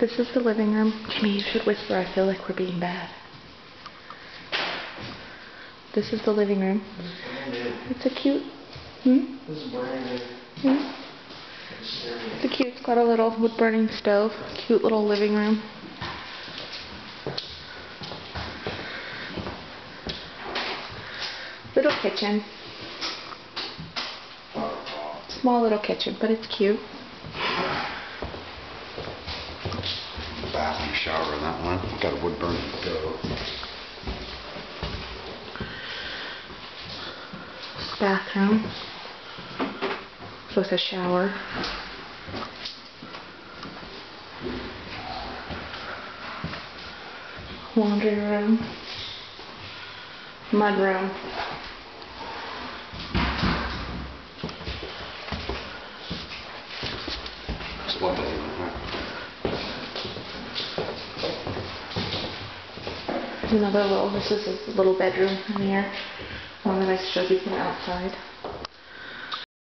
This is the living room. Jimmy, you should whisper. I feel like we're being bad. This is the living room. It's a cute... This is brand new. It's a cute. It's got a little wood-burning stove. Cute little living room. Little kitchen. Small little kitchen, but it's cute. Bath and shower in that one. Got a wood burning stove. Bathroom. So it's a shower. Laundry room. Mud room. Just one bedroom, huh? This is a little bedroom in here. One that I showed you from outside.